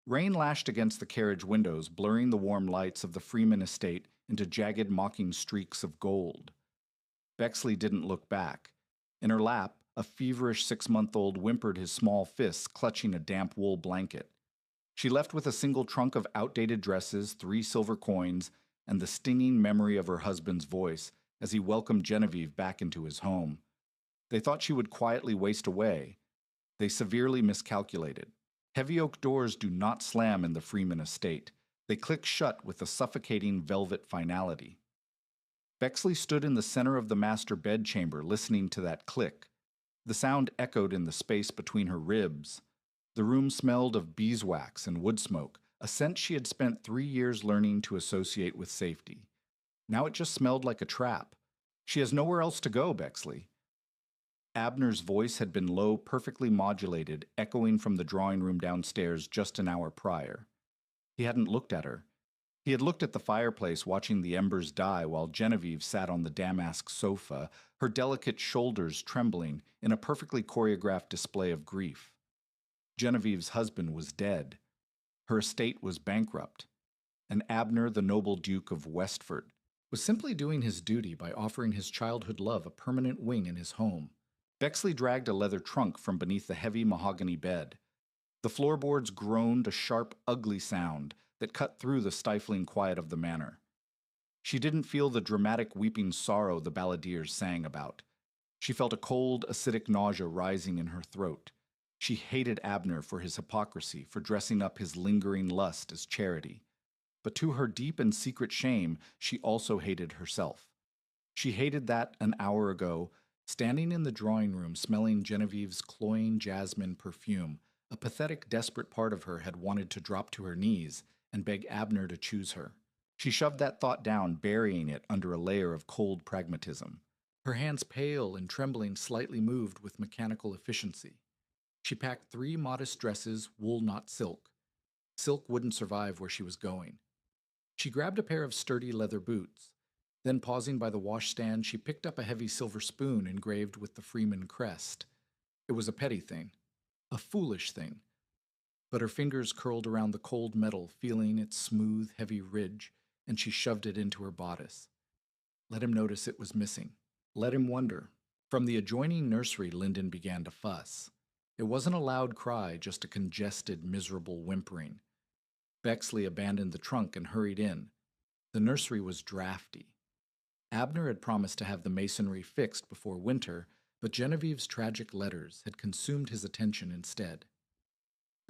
Rain lashed against the carriage windows, blurring the warm lights of the Freeman estate into jagged, mocking streaks of gold. Bexley didn't look back. In her lap, a feverish 6-month-old whimpered his small fists, clutching a damp wool blanket. She left with a single trunk of outdated dresses, 3 silver coins, and the stinging memory of her husband's voice as he welcomed Genevieve back into his home. They thought she would quietly waste away. They severely miscalculated. Heavy oak doors do not slam in the Freeman estate. They click shut with a suffocating velvet finality. Bexley stood in the center of the master bedchamber listening to that click. The sound echoed in the space between her ribs. The room smelled of beeswax and wood smoke, a scent she had spent 3 years learning to associate with safety. Now it just smelled like a trap. She has nowhere else to go, Bexley. Abner's voice had been low, perfectly modulated, echoing from the drawing room downstairs just an hour prior. He hadn't looked at her. He had looked at the fireplace, watching the embers die while Genevieve sat on the damask sofa, her delicate shoulders trembling in a perfectly choreographed display of grief. Genevieve's husband was dead. Her estate was bankrupt. And Abner, the noble Duke of Westford, was simply doing his duty by offering his childhood love a permanent wing in his home. Bexley dragged a leather trunk from beneath the heavy mahogany bed. The floorboards groaned a sharp, ugly sound that cut through the stifling quiet of the manor. She didn't feel the dramatic weeping sorrow the balladeers sang about. She felt a cold, acidic nausea rising in her throat. She hated Abner for his hypocrisy, for dressing up his lingering lust as charity. But to her deep and secret shame, she also hated herself. She hated that an hour ago, standing in the drawing room smelling Genevieve's cloying jasmine perfume, a pathetic, desperate part of her had wanted to drop to her knees and beg Abner to choose her. She shoved that thought down, burying it under a layer of cold pragmatism. Her hands pale and trembling slightly moved with mechanical efficiency. She packed 3 modest dresses, wool not silk. Silk wouldn't survive where she was going. She grabbed a pair of sturdy leather boots. Then, pausing by the washstand, she picked up a heavy silver spoon engraved with the Freeman crest. It was a petty thing, a foolish thing. But her fingers curled around the cold metal, feeling its smooth, heavy ridge, and she shoved it into her bodice. Let him notice it was missing. Let him wonder. From the adjoining nursery, Lyndon began to fuss. It wasn't a loud cry, just a congested, miserable whimpering. Bexley abandoned the trunk and hurried in. The nursery was drafty. Abner had promised to have the masonry fixed before winter, but Genevieve's tragic letters had consumed his attention instead.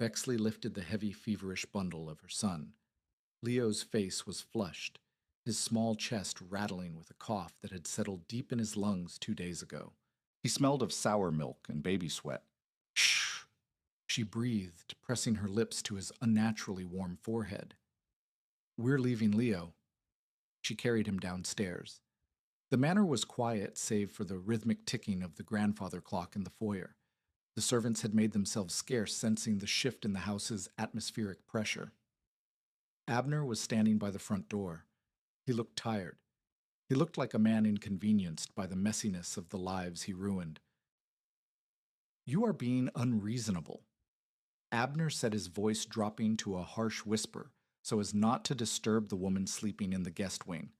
Bexley lifted the heavy, feverish bundle of her son. Leo's face was flushed, his small chest rattling with a cough that had settled deep in his lungs 2 days ago. He smelled of sour milk and baby sweat. Shh, she breathed, pressing her lips to his unnaturally warm forehead. We're leaving Leo. She carried him downstairs. The manor was quiet save for the rhythmic ticking of the grandfather clock in the foyer. The servants had made themselves scarce, sensing the shift in the house's atmospheric pressure. Abner was standing by the front door. He looked tired. He looked like a man inconvenienced by the messiness of the lives he ruined. You are being unreasonable. Abner said, his voice dropping to a harsh whisper so as not to disturb the woman sleeping in the guest wing.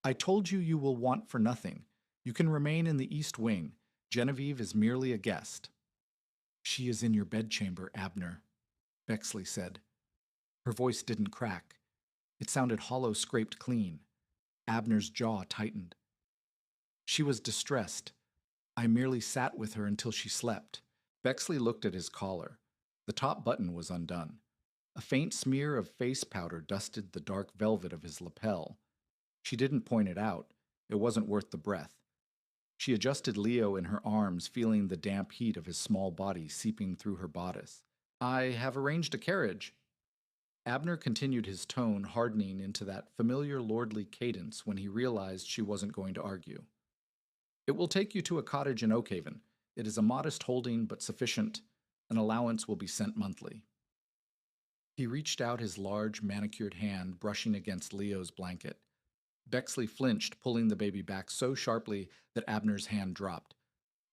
I told you you will want for nothing. You can remain in the east wing. Genevieve is merely a guest. She is in your bedchamber, Abner, Bexley said. Her voice didn't crack. It sounded hollow, scraped clean. Abner's jaw tightened. She was distressed. I merely sat with her until she slept. Bexley looked at his collar. The top button was undone. A faint smear of face powder dusted the dark velvet of his lapel. She didn't point it out. It wasn't worth the breath. She adjusted Leo in her arms, feeling the damp heat of his small body seeping through her bodice. I have arranged a carriage. Abner continued, his tone hardening into that familiar lordly cadence when he realized she wasn't going to argue. It will take you to a cottage in Oakhaven. It is a modest holding, but sufficient. An allowance will be sent monthly. He reached out his large, manicured hand, brushing against Leo's blanket. Bexley flinched, pulling the baby back so sharply that Abner's hand dropped.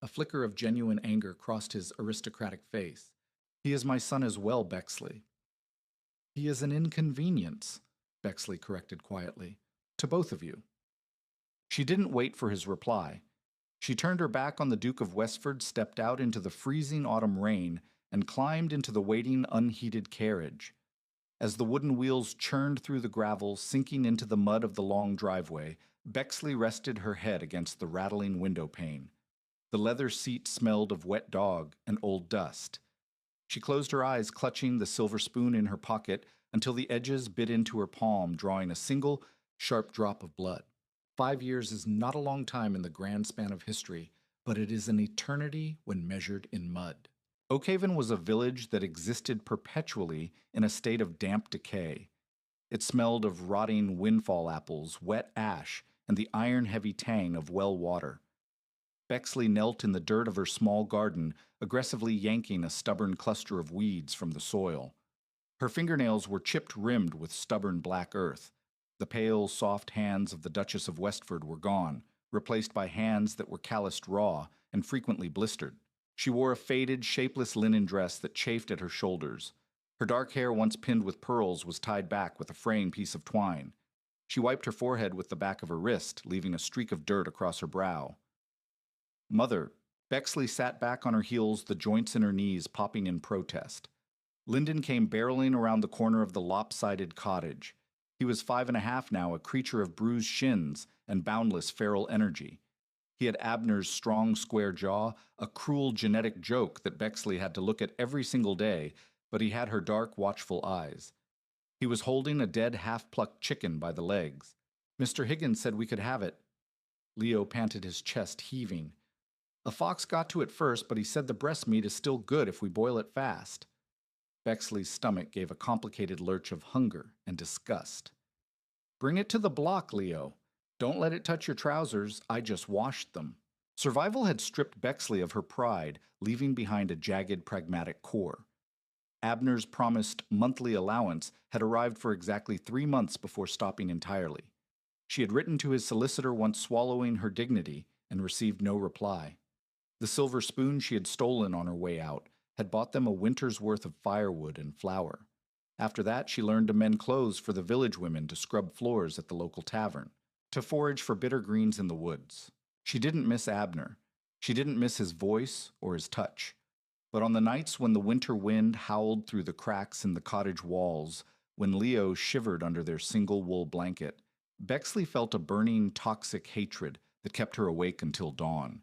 A flicker of genuine anger crossed his aristocratic face. He is my son as well, Bexley. He is an inconvenience, Bexley corrected quietly, to both of you. She didn't wait for his reply. She turned her back on the Duke of Westford, stepped out into the freezing autumn rain, and climbed into the waiting, unheated carriage. As the wooden wheels churned through the gravel, sinking into the mud of the long driveway, Bexley rested her head against the rattling window pane. The leather seat smelled of wet dog and old dust. She closed her eyes, clutching the silver spoon in her pocket until the edges bit into her palm, drawing a single, sharp drop of blood. 5 years is not a long time in the grand span of history, but it is an eternity when measured in mud. Oakhaven was a village that existed perpetually in a state of damp decay. It smelled of rotting windfall apples, wet ash, and the iron-heavy tang of well water. Bexley knelt in the dirt of her small garden, aggressively yanking a stubborn cluster of weeds from the soil. Her fingernails were chipped-rimmed with stubborn black earth. The pale, soft hands of the Duchess of Westford were gone, replaced by hands that were calloused raw and frequently blistered. She wore a faded, shapeless linen dress that chafed at her shoulders. Her dark hair, once pinned with pearls, was tied back with a fraying piece of twine. She wiped her forehead with the back of her wrist, leaving a streak of dirt across her brow. Mother, Bexley sat back on her heels, the joints in her knees popping in protest. Lyndon came barreling around the corner of the lopsided cottage. He was 5.5 now, a creature of bruised shins and boundless feral energy. He had Abner's strong, square jaw, a cruel genetic joke that Bexley had to look at every single day, but he had her dark, watchful eyes. He was holding a dead, half-plucked chicken by the legs. Mr. Higgins said we could have it. Leo panted, his chest heaving. A fox got to it first, but he said the breast meat is still good if we boil it fast. Bexley's stomach gave a complicated lurch of hunger and disgust. Bring it to the block, Leo. Don't let it touch your trousers. I just washed them. Survival had stripped Bexley of her pride, leaving behind a jagged, pragmatic core. Abner's promised monthly allowance had arrived for exactly 3 months before stopping entirely. She had written to his solicitor once, swallowing her dignity, and received no reply. The silver spoon she had stolen on her way out had bought them a winter's worth of firewood and flour. After that, she learned to mend clothes for the village women, to scrub floors at the local tavern, to forage for bitter greens in the woods. She didn't miss Abner. She didn't miss his voice or his touch. But on the nights when the winter wind howled through the cracks in the cottage walls, when Leo shivered under their single wool blanket, Bexley felt a burning, toxic hatred that kept her awake until dawn.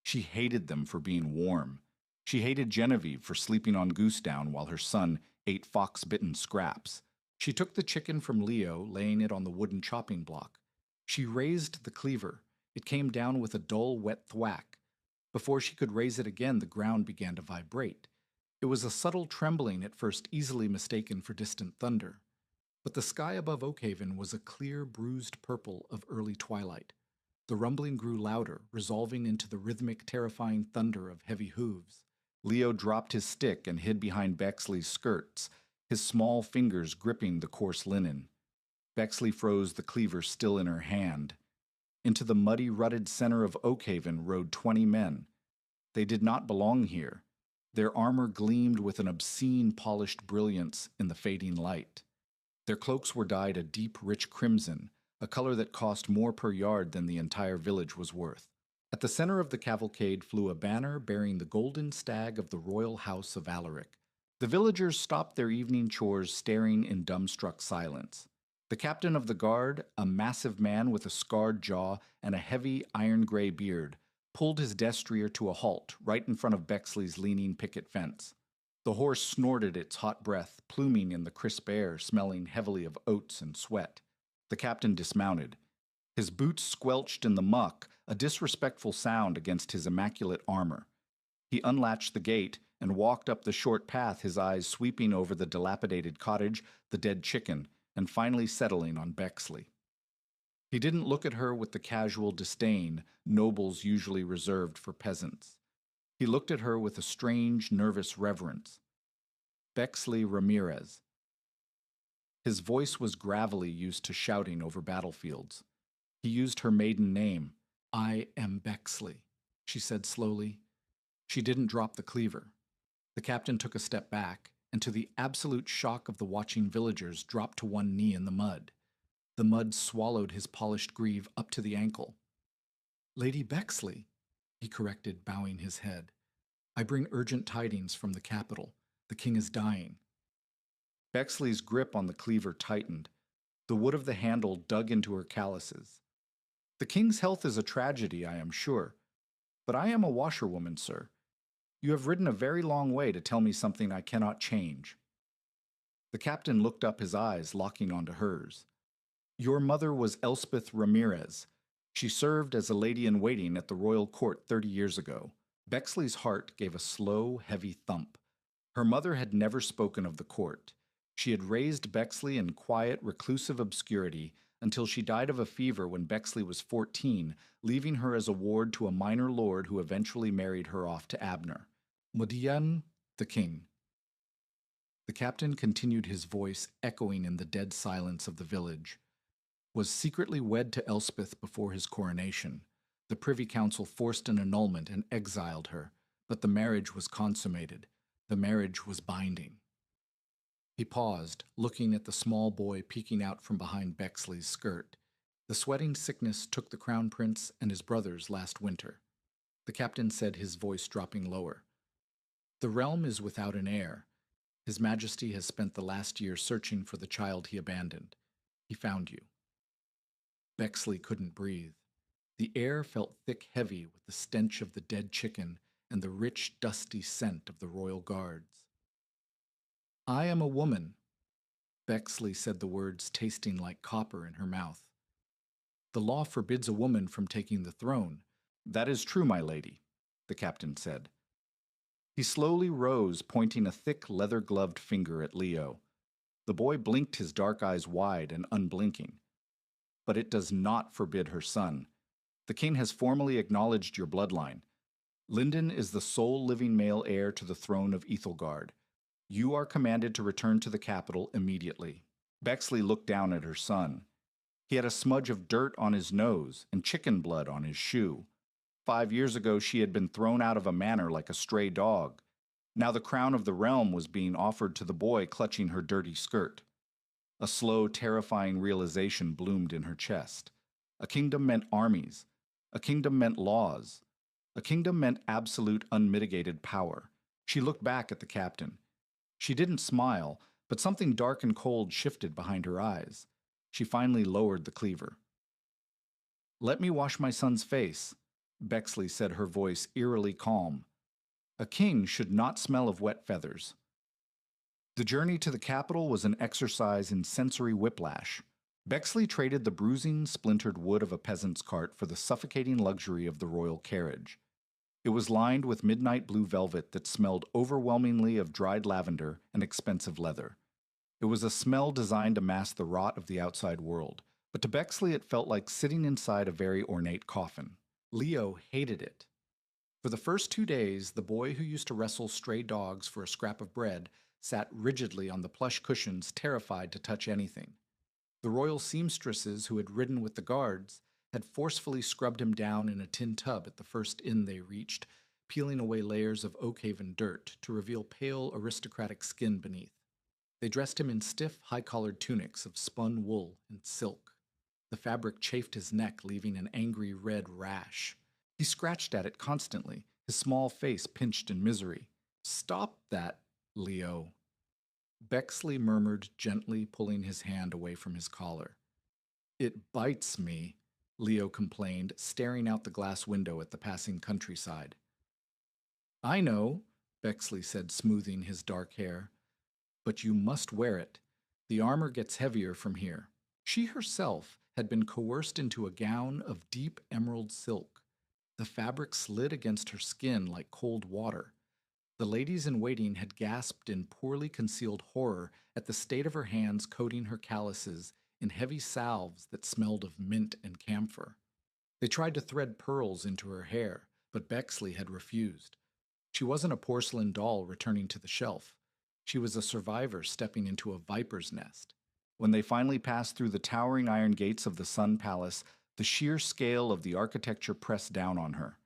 She hated them for being warm. She hated Genevieve for sleeping on goose down while her son ate fox-bitten scraps. She took the chicken from Leo, laying it on the wooden chopping block. She raised the cleaver. It came down with a dull, wet thwack. Before she could raise it again, the ground began to vibrate. It was a subtle trembling, at first easily mistaken for distant thunder. But the sky above Oakhaven was a clear, bruised purple of early twilight. The rumbling grew louder, resolving into the rhythmic, terrifying thunder of heavy hooves. Leo dropped his stick and hid behind Bexley's skirts, his small fingers gripping the coarse linen. Bexley froze, the cleaver still in her hand. Into the muddy, rutted center of Oakhaven rode 20 men. They did not belong here. Their armor gleamed with an obscene, polished brilliance in the fading light. Their cloaks were dyed a deep, rich crimson, a color that cost more per yard than the entire village was worth. At the center of the cavalcade flew a banner bearing the golden stag of the royal house of Alaric. The villagers stopped their evening chores, staring in dumbstruck silence. The captain of the guard, a massive man with a scarred jaw and a heavy iron-gray beard, pulled his destrier to a halt right in front of Bexley's leaning picket fence. The horse snorted its hot breath, pluming in the crisp air, smelling heavily of oats and sweat. The captain dismounted. His boots squelched in the muck, a disrespectful sound against his immaculate armor. He unlatched the gate and walked up the short path, his eyes sweeping over the dilapidated cottage, the dead chicken, and finally settling on Bexley. He didn't look at her with the casual disdain nobles usually reserved for peasants. He looked at her with a strange, nervous reverence. Bexley Ramirez. His voice was gravelly, used to shouting over battlefields. He used her maiden name. I am Bexley, she said slowly. She didn't drop the cleaver. The captain took a step back. and to the absolute shock of the watching villagers, dropped to one knee in the mud. The mud swallowed his polished greave up to the ankle. "Lady Bexley," he corrected, bowing his head. "I bring urgent tidings from the capital. The king is dying." Bexley's grip on the cleaver tightened. The wood of the handle dug into her calluses. "The king's health is a tragedy, I am sure. But I am a washerwoman, sir. You have ridden a very long way to tell me something I cannot change." The captain looked up, his eyes locking onto hers. "Your mother was Elspeth Ramirez. She served as a lady-in-waiting at the royal court 30 years ago." Bexley's heart gave a slow, heavy thump. Her mother had never spoken of the court. She had raised Bexley in quiet, reclusive obscurity until she died of a fever when Bexley was 14, leaving her as a ward to a minor lord who eventually married her off to Abner. "Modian, the king." The captain continued, his voice echoing in the dead silence of the village. "Was secretly wed to Elspeth before his coronation. The Privy Council forced an annulment and exiled her, but the marriage was consummated. The marriage was binding." He paused, looking at the small boy peeking out from behind Bexley's skirt. "The sweating sickness took the crown prince and his brothers last winter." The captain said, his voice dropping lower. "The realm is without an heir. His Majesty has spent the last year searching for the child he abandoned. He found you." Bexley couldn't breathe. The air felt thick, heavy with the stench of the dead chicken and the rich, dusty scent of the royal guards. "I am a woman." Bexley said the words tasting like copper in her mouth. "The law forbids a woman from taking the throne." "That is true, my lady," the captain said. He slowly rose, pointing a thick, leather-gloved finger at Leo. The boy blinked, his dark eyes wide and unblinking. "But it does not forbid her son. The king has formally acknowledged your bloodline. Lyndon is the sole living male heir to the throne of Ethelgard. You are commanded to return to the capital immediately." Bexley looked down at her son. He had a smudge of dirt on his nose and chicken blood on his shoe. 5 years ago she had been thrown out of a manor like a stray dog. Now the crown of the realm was being offered to the boy clutching her dirty skirt. A slow, terrifying realization bloomed in her chest. A kingdom meant armies. A kingdom meant laws. A kingdom meant absolute, unmitigated power. She looked back at the captain. She didn't smile, but something dark and cold shifted behind her eyes. She finally lowered the cleaver. "Let me wash my son's face," Bexley said, her voice eerily calm. "A king should not smell of wet feathers." The journey to the capital was an exercise in sensory whiplash. Bexley traded the bruising, splintered wood of a peasant's cart for the suffocating luxury of the royal carriage. It was lined with midnight blue velvet that smelled overwhelmingly of dried lavender and expensive leather. It was a smell designed to mask the rot of the outside world, but to Bexley it felt like sitting inside a very ornate coffin. Leo hated it. For the first 2 days, the boy who used to wrestle stray dogs for a scrap of bread sat rigidly on the plush cushions, terrified to touch anything. The royal seamstresses who had ridden with the guards had forcefully scrubbed him down in a tin tub at the first inn they reached, peeling away layers of Oakhaven dirt to reveal pale, aristocratic skin beneath. They dressed him in stiff, high-collared tunics of spun wool and silk. The fabric chafed his neck, leaving an angry red rash. He scratched at it constantly, his small face pinched in misery. "Stop that, Leo," Bexley murmured, gently pulling his hand away from his collar. "It bites me," Leo complained, staring out the glass window at the passing countryside. "I know," Bexley said, smoothing his dark hair. "But you must wear it. The armor gets heavier from here." She herself had been coerced into a gown of deep emerald silk. The fabric slid against her skin like cold water. The ladies-in-waiting had gasped in poorly concealed horror at the state of her hands coating her calluses in heavy salves that smelled of mint and camphor. They tried to thread pearls into her hair, but Bexley had refused. She wasn't a porcelain doll returning to the shelf. She was a survivor stepping into a viper's nest. When they finally passed through the towering iron gates of the Sun Palace, the sheer scale of the architecture pressed down on her.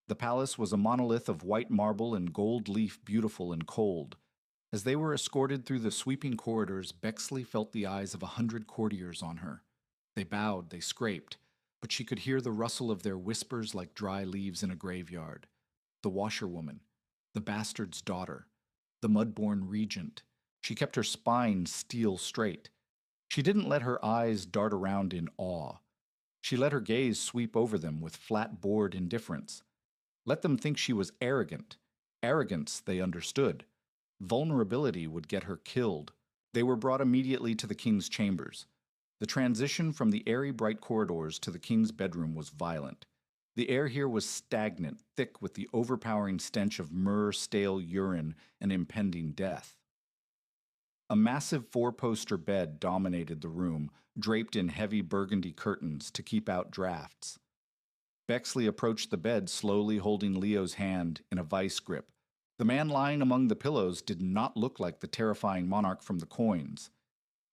The palace was a monolith of white marble and gold leaf, beautiful and cold. As they were escorted through the sweeping corridors, Bexley felt the eyes of 100 courtiers on her. They bowed, they scraped, but she could hear the rustle of their whispers like dry leaves in a graveyard. The washerwoman, the bastard's daughter, the mud-born regent. She kept her spine steel straight. She didn't let her eyes dart around in awe. She let her gaze sweep over them with flat, bored indifference. Let them think she was arrogant. Arrogance, they understood. Vulnerability would get her killed. They were brought immediately to the king's chambers. The transition from the airy, bright corridors to the king's bedroom was violent. The air here was stagnant, thick with the overpowering stench of myrrh, stale urine, and impending death. A massive four-poster bed dominated the room, draped in heavy burgundy curtains to keep out drafts. Bexley approached the bed, slowly holding Leo's hand in a vice grip. The man lying among the pillows did not look like the terrifying monarch from the coins.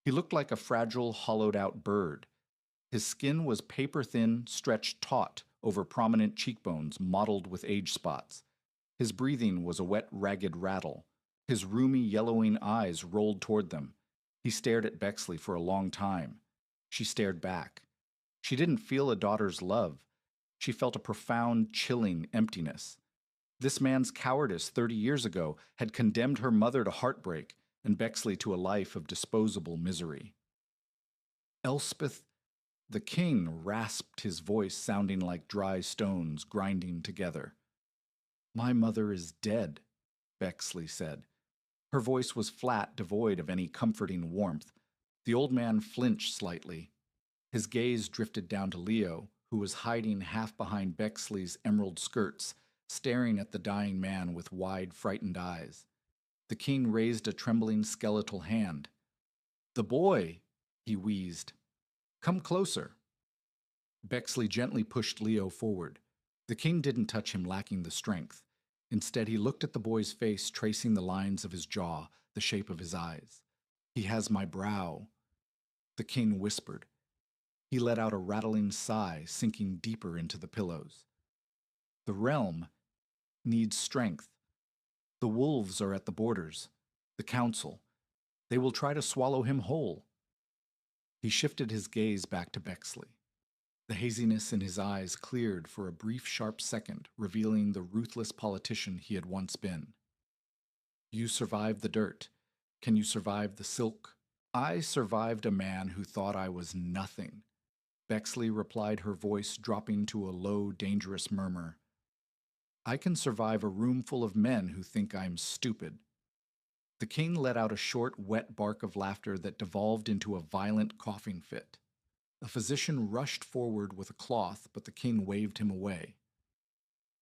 He looked like a fragile, hollowed-out bird. His skin was paper-thin, stretched taut over prominent cheekbones mottled with age spots. His breathing was a wet, ragged rattle. His rheumy, yellowing eyes rolled toward them. He stared at Bexley for a long time. She stared back. She didn't feel a daughter's love. She felt a profound, chilling emptiness. This man's cowardice 30 years ago had condemned her mother to heartbreak and Bexley to a life of disposable misery. Elspeth, the king rasped, his voice sounding like dry stones grinding together. "My mother is dead," Bexley said. Her voice was flat, devoid of any comforting warmth. The old man flinched slightly. His gaze drifted down to Leo, who was hiding half behind Bexley's emerald skirts, staring at the dying man with wide, frightened eyes. The king raised a trembling skeletal hand. "The boy," he wheezed. "Come closer." Bexley gently pushed Leo forward. The king didn't touch him, lacking the strength. Instead, he looked at the boy's face, tracing the lines of his jaw, the shape of his eyes. "He has my brow," the king whispered. He let out a rattling sigh, sinking deeper into the pillows. "The realm needs strength. The wolves are at the borders. The council. They will try to swallow him whole." He shifted his gaze back to Bexley. The haziness in his eyes cleared for a brief, sharp second, revealing the ruthless politician he had once been. "You survived the dirt. Can you survive the silk?" "I survived a man who thought I was nothing," Bexley replied, her voice dropping to a low, dangerous murmur. "I can survive a room full of men who think I'm stupid." The king let out a short, wet bark of laughter that devolved into a violent coughing fit. A physician rushed forward with a cloth, but the king waved him away.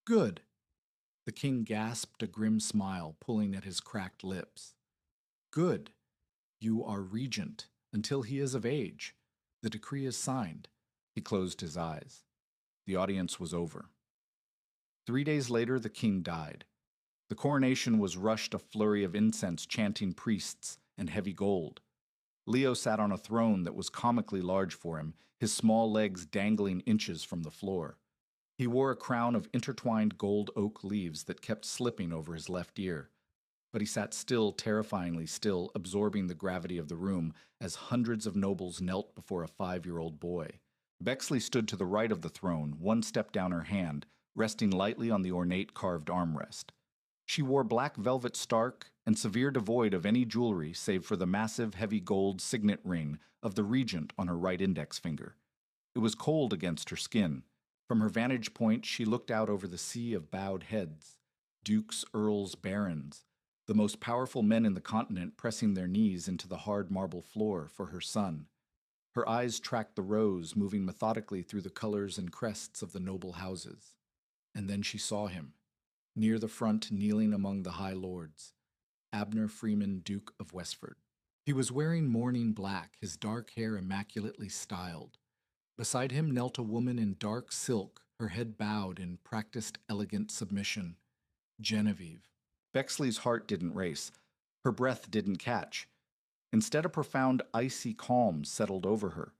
"Good." The king gasped, a grim smile pulling at his cracked lips. "Good. You are regent until he is of age. The decree is signed." He closed his eyes. The audience was over. 3 days later, the king died. The coronation was rushed, a flurry of incense chanting priests and heavy gold. Leo sat on a throne that was comically large for him, his small legs dangling inches from the floor. He wore a crown of intertwined gold oak leaves that kept slipping over his left ear. But he sat still, terrifyingly still, absorbing the gravity of the room as hundreds of nobles knelt before a 5-year-old boy. Bexley stood to the right of the throne, one step down her hand, resting lightly on the ornate carved armrest. She wore black velvet stark and severe, devoid of any jewelry save for the massive, heavy gold signet ring of the regent on her right index finger. It was cold against her skin. From her vantage point, she looked out over the sea of bowed heads, dukes, earls, barons, the most powerful men in the continent pressing their knees into the hard marble floor for her son. Her eyes tracked the rows, moving methodically through the colors and crests of the noble houses. And then she saw him, near the front, kneeling among the high lords, Abner Freeman, Duke of Westford. He was wearing mourning black, his dark hair immaculately styled. Beside him knelt a woman in dark silk, her head bowed in practiced, elegant submission, Genevieve. Bexley's heart didn't race. Her breath didn't catch. Instead, a profound, icy calm settled over her.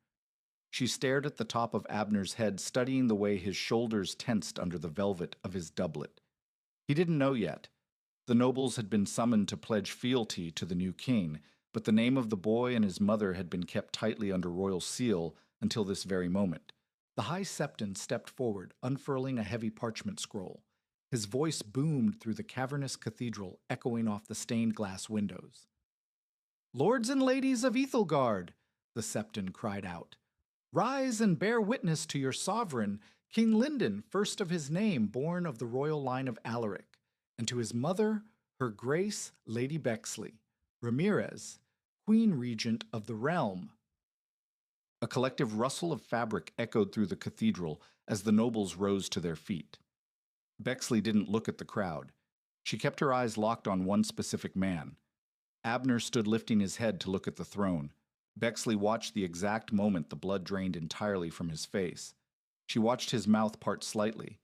She stared at the top of Abner's head, studying the way his shoulders tensed under the velvet of his doublet. He didn't know yet. The nobles had been summoned to pledge fealty to the new king, but the name of the boy and his mother had been kept tightly under royal seal until this very moment. The High Septon stepped forward, unfurling a heavy parchment scroll. His voice boomed through the cavernous cathedral, echoing off the stained glass windows. "Lords and ladies of Ethelgard," the Septon cried out, "rise and bear witness to your sovereign, King Linden, first of his name, born of the royal line of Alaric, and to his mother, her grace, Lady Bexley, Ramirez, Queen Regent of the realm." A collective rustle of fabric echoed through the cathedral as the nobles rose to their feet. Bexley didn't look at the crowd. She kept her eyes locked on one specific man. Abner stood lifting his head to look at the throne. Bexley watched the exact moment the blood drained entirely from his face. She watched his mouth part slightly,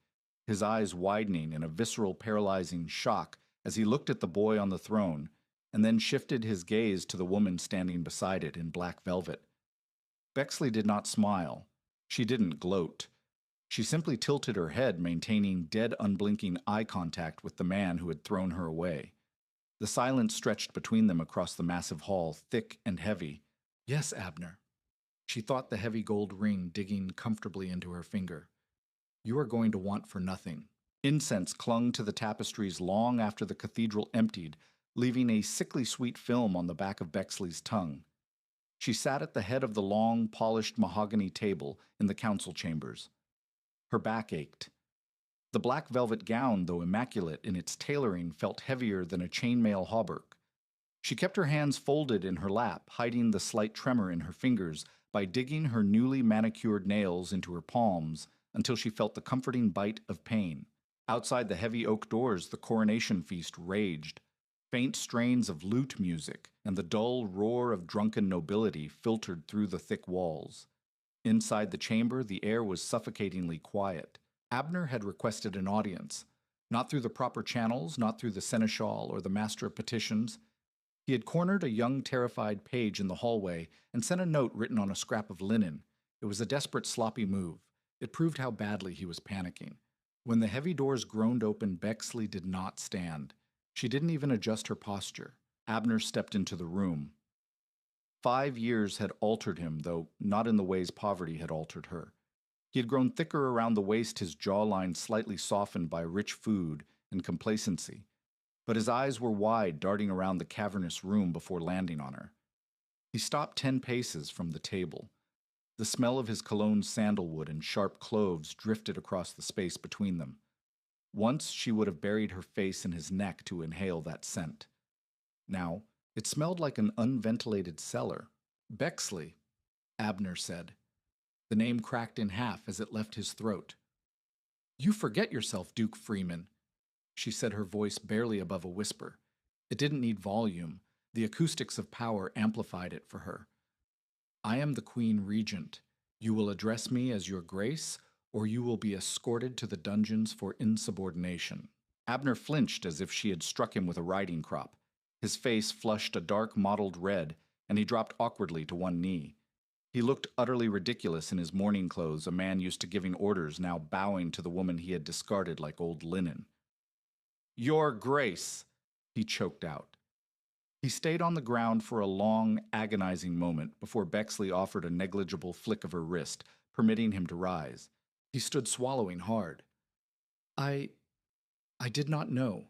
his eyes widening in a visceral, paralyzing shock as he looked at the boy on the throne, and then shifted his gaze to the woman standing beside it in black velvet. Bexley did not smile. She didn't gloat. She simply tilted her head, maintaining dead, unblinking eye contact with the man who had thrown her away. The silence stretched between them across the massive hall, thick and heavy. "Yes, Abner." She thought the heavy gold ring digging comfortably into her finger. "You are going to want for nothing." Incense clung to the tapestries long after the cathedral emptied, leaving a sickly sweet film on the back of Bexley's tongue. She sat at the head of the long, polished mahogany table in the council chambers. Her back ached. The black velvet gown, though immaculate in its tailoring, felt heavier than a chainmail hauberk. She kept her hands folded in her lap, hiding the slight tremor in her fingers by digging her newly manicured nails into her palms until she felt the comforting bite of pain. Outside the heavy oak doors, the coronation feast raged. Faint strains of lute music and the dull roar of drunken nobility filtered through the thick walls. Inside the chamber, the air was suffocatingly quiet. Abner had requested an audience, not through the proper channels, not through the seneschal or the master of petitions. He had cornered a young, terrified page in the hallway and sent a note written on a scrap of linen. It was a desperate, sloppy move. It proved how badly he was panicking. When the heavy doors groaned open, Bexley did not stand. She didn't even adjust her posture. Abner stepped into the room. 5 years had altered him, though not in the ways poverty had altered her. He had grown thicker around the waist, his jawline slightly softened by rich food and complacency, but his eyes were wide, darting around the cavernous room before landing on her. He stopped 10 paces from the table. The smell of his cologne sandalwood and sharp cloves drifted across the space between them. Once she would have buried her face in his neck to inhale that scent. Now, it smelled like an unventilated cellar. "Bexley," Abner said. The name cracked in half as it left his throat. "You forget yourself, Duke Freeman," she said, her voice barely above a whisper. It didn't need volume. The acoustics of power amplified it for her. "I am the Queen Regent. You will address me as your grace, or you will be escorted to the dungeons for insubordination." Abner flinched as if she had struck him with a riding crop. His face flushed a dark mottled red, and he dropped awkwardly to one knee. He looked utterly ridiculous in his mourning clothes, a man used to giving orders now bowing to the woman he had discarded like old linen. "Your Grace," he choked out. He stayed on the ground for a long, agonizing moment before Bexley offered a negligible flick of her wrist, permitting him to rise. He stood swallowing hard. I did not know.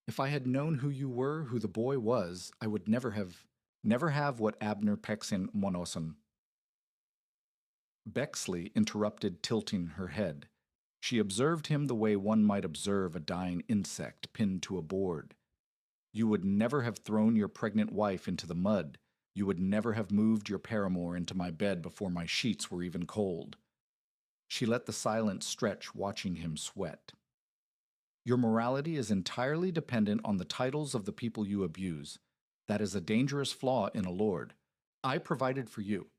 If I had known who you were, who the boy was, I would never have what Abner Pexin Monoson." Bexley interrupted, tilting her head. She observed him the way one might observe a dying insect pinned to a board. "You would never have thrown your pregnant wife into the mud. You would never have moved your paramour into my bed before my sheets were even cold." She let the silence stretch, watching him sweat. "Your morality is entirely dependent on the titles of the people you abuse. That is a dangerous flaw in a lord. I provided for you."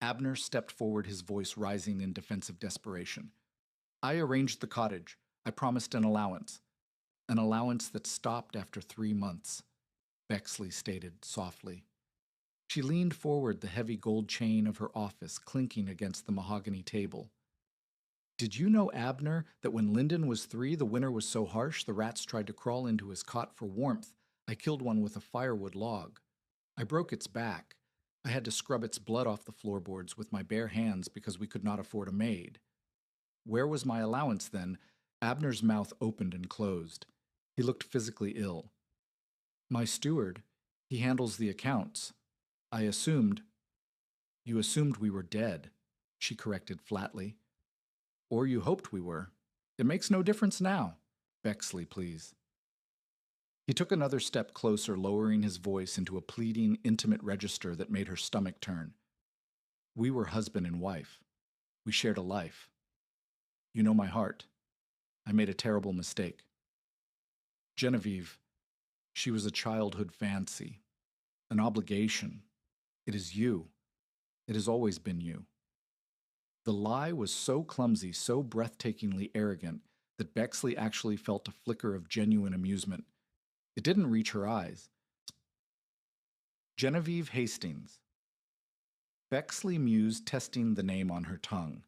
Abner stepped forward, his voice rising in defensive desperation. "I arranged the cottage. I promised an allowance. An allowance that stopped after 3 months," Bexley stated softly. She leaned forward, the heavy gold chain of her office clinking against the mahogany table. Did you know, Abner, that when Lyndon was 3, the winter was so harsh the rats tried to crawl into his cot for warmth? I killed one with a firewood log. I broke its back. I had to scrub its blood off the floorboards with my bare hands because we could not afford a maid. Where was my allowance then? Abner's mouth opened and closed. He looked physically ill. My steward. He handles the accounts. I assumed. You assumed we were dead, she corrected flatly. Or you hoped we were. It makes no difference now. Bexley, please. He took another step closer, lowering his voice into a pleading, intimate register that made her stomach turn. We were husband and wife. We shared a life. You know my heart. I made a terrible mistake. Genevieve, she was a childhood fancy, an obligation. It is you. It has always been you. The lie was so clumsy, so breathtakingly arrogant, that Bexley actually felt a flicker of genuine amusement. It didn't reach her eyes. Genevieve Hastings. Bexley mused, testing the name on her tongue.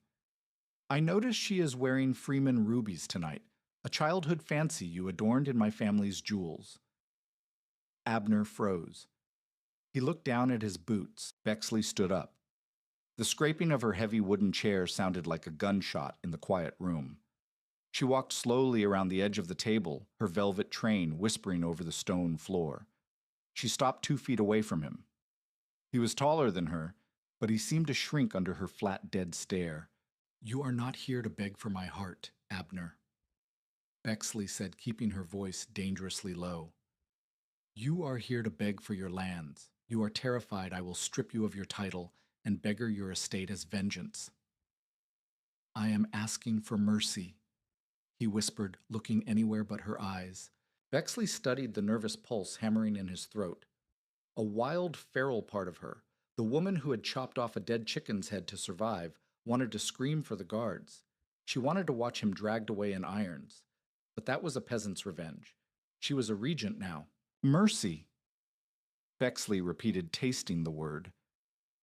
I notice she is wearing Freeman rubies tonight, a childhood fancy you adorned in my family's jewels. Abner froze. He looked down at his boots. Bexley stood up. The scraping of her heavy wooden chair sounded like a gunshot in the quiet room. She walked slowly around the edge of the table, her velvet train whispering over the stone floor. She stopped 2 feet away from him. He was taller than her, but he seemed to shrink under her flat, dead stare. You are not here to beg for my heart, Abner, Bexley said, keeping her voice dangerously low. You are here to beg for your lands. You are terrified I will strip you of your title and beggar your estate as vengeance. I am asking for mercy, he whispered, looking anywhere but her eyes. Bexley studied the nervous pulse hammering in his throat. A wild, feral part of her, the woman who had chopped off a dead chicken's head to survive, wanted to scream for the guards. She wanted to watch him dragged away in irons. But that was a peasant's revenge. She was a regent now. Mercy, Bexley repeated, tasting the word.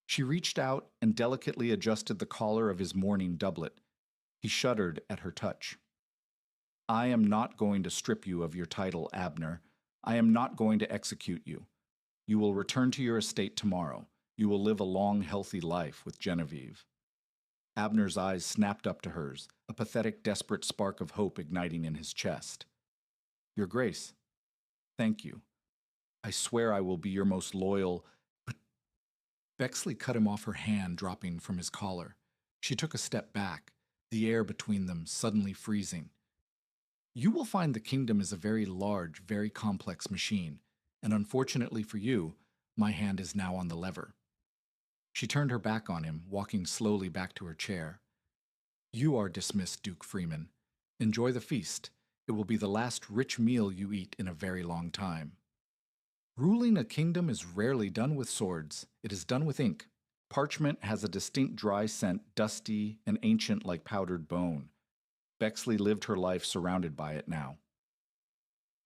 She reached out and delicately adjusted the collar of his mourning doublet. He shuddered at her touch. I am not going to strip you of your title, Abner. I am not going to execute you. You will return to your estate tomorrow. You will live a long, healthy life with Genevieve. Abner's eyes snapped up to hers, a pathetic, desperate spark of hope igniting in his chest. Your Grace, thank you. I swear I will be your most loyal. But Bexley cut him off, her hand dropping from his collar. She took a step back, the air between them suddenly freezing. You will find the kingdom is a very large, very complex machine, and unfortunately for you, my hand is now on the lever. She turned her back on him, walking slowly back to her chair. You are dismissed, Duke Freeman. Enjoy the feast. It will be the last rich meal you eat in a very long time. Ruling a kingdom is rarely done with swords. It is done with ink. Parchment has a distinct dry scent, dusty and ancient like powdered bone. Bexley lived her life surrounded by it now.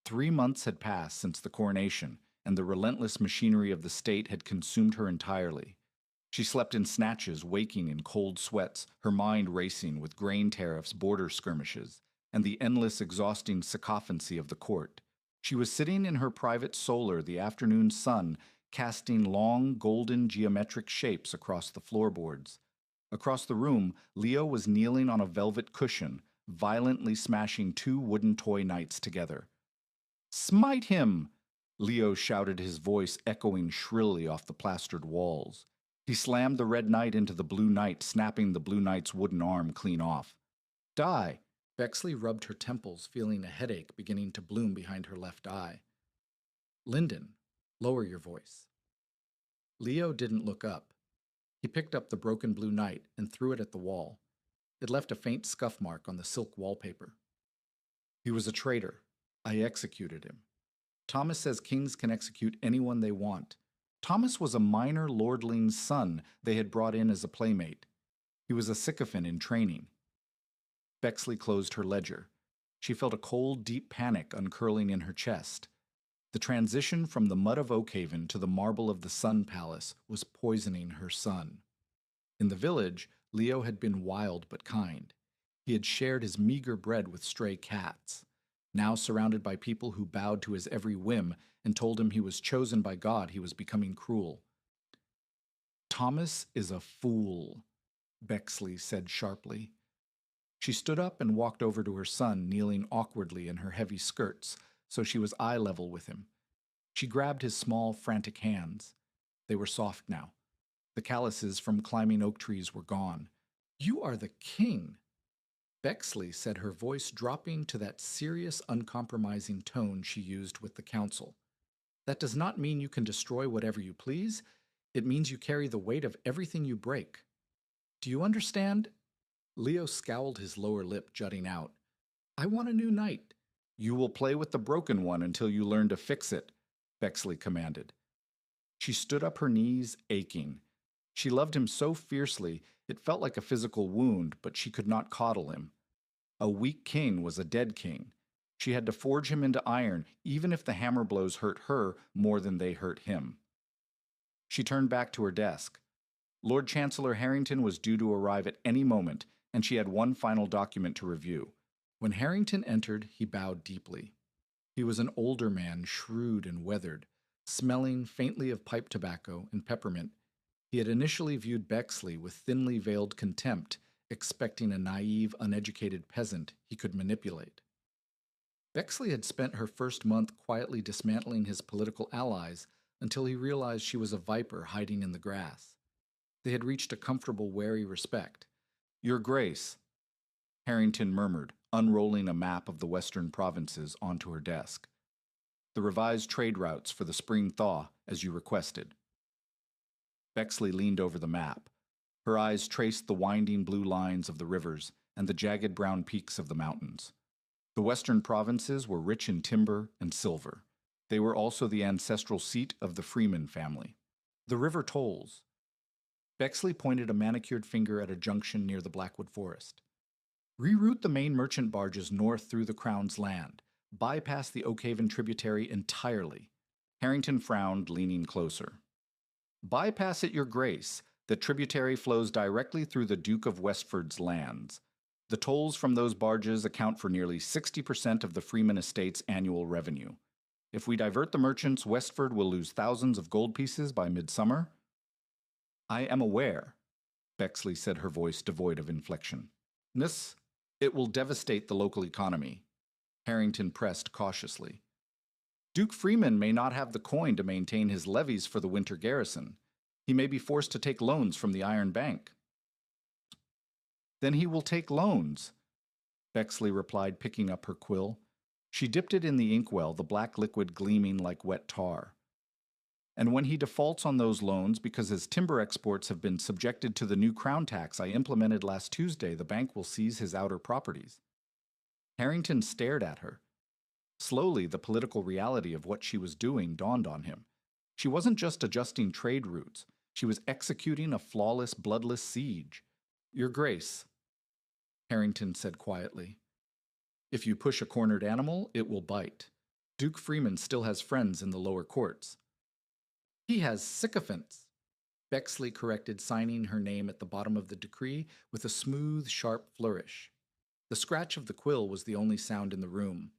3 months had passed since the coronation, and the relentless machinery of the state had consumed her entirely. She slept in snatches, waking in cold sweats, her mind racing with grain tariffs, border skirmishes, and the endless, exhausting sycophancy of the court. She was sitting in her private solar, the afternoon sun, casting long, golden, geometric shapes across the floorboards. Across the room, Leo was kneeling on a velvet cushion, violently smashing 2 wooden toy knights together. Smite him! Leo shouted, his voice echoing shrilly off the plastered walls. He slammed the red knight into the blue knight, snapping the blue knight's wooden arm clean off. Die! Bexley rubbed her temples, feeling a headache beginning to bloom behind her left eye. Lyndon, lower your voice. Leo didn't look up. He picked up the broken blue knight and threw it at the wall. It left a faint scuff mark on the silk wallpaper. He was a traitor. I executed him. Thomas says kings can execute anyone they want. Thomas was a minor lordling's son they had brought in as a playmate. He was a sycophant in training. Bexley closed her ledger. She felt a cold, deep panic uncurling in her chest. The transition from the mud of Oakhaven to the marble of the Sun Palace was poisoning her son. In the village, Leo had been wild but kind. He had shared his meager bread with stray cats. Now surrounded by people who bowed to his every whim and told him he was chosen by God, he was becoming cruel. Thomas is a fool, Bexley said sharply. She stood up and walked over to her son, kneeling awkwardly in her heavy skirts, so she was eye level with him. She grabbed his small, frantic hands. They were soft now. The calluses from climbing oak trees were gone. You are the king, Bexley said, her voice dropping to that serious, uncompromising tone she used with the council. That does not mean you can destroy whatever you please. It means you carry the weight of everything you break. Do you understand? Leo scowled, his lower lip jutting out. I want a new knight. You will play with the broken one until you learn to fix it, Bexley commanded. She stood up, her knees aching. She loved him so fiercely, it felt like a physical wound, but she could not coddle him. A weak king was a dead king. She had to forge him into iron, even if the hammer blows hurt her more than they hurt him. She turned back to her desk. Lord Chancellor Harrington was due to arrive at any moment, and she had one final document to review. When Harrington entered, he bowed deeply. He was an older man, shrewd and weathered, smelling faintly of pipe tobacco and peppermint. He had initially viewed Bexley with thinly veiled contempt, expecting a naive, uneducated peasant he could manipulate. Bexley had spent her first month quietly dismantling his political allies until he realized she was a viper hiding in the grass. They had reached a comfortable, wary respect. Your Grace, Harrington murmured, unrolling a map of the western provinces onto her desk. The revised trade routes for the spring thaw, as you requested. Bexley leaned over the map. Her eyes traced the winding blue lines of the rivers and the jagged brown peaks of the mountains. The western provinces were rich in timber and silver. They were also the ancestral seat of the Freeman family. The river tolls. Bexley pointed a manicured finger at a junction near the Blackwood Forest. Reroute the main merchant barges north through the Crown's land. Bypass the Oakhaven tributary entirely. Harrington frowned, leaning closer. Bypass it, Your Grace. The tributary flows directly through the Duke of Westford's lands. The tolls from those barges account for nearly 60% of the Freeman estate's annual revenue. If we divert the merchants, Westford will lose thousands of gold pieces by midsummer. I am aware, Bexley said, her voice devoid of inflection. It will devastate the local economy. Harrington pressed cautiously. Duke Freeman may not have the coin to maintain his levies for the winter garrison. He may be forced to take loans from the Iron Bank. Then he will take loans, Bexley replied, picking up her quill. She dipped it in the inkwell, the black liquid gleaming like wet tar. And when he defaults on those loans because his timber exports have been subjected to the new crown tax I implemented last Tuesday, the bank will seize his outer properties. Harrington stared at her. Slowly, the political reality of what she was doing dawned on him. She wasn't just adjusting trade routes. She was executing a flawless, bloodless siege. Your Grace, Harrington said quietly. If you push a cornered animal, it will bite. Duke Freeman still has friends in the lower courts. He has sycophants, Bexley corrected, signing her name at the bottom of the decree with a smooth, sharp flourish. The scratch of the quill was the only sound in the room.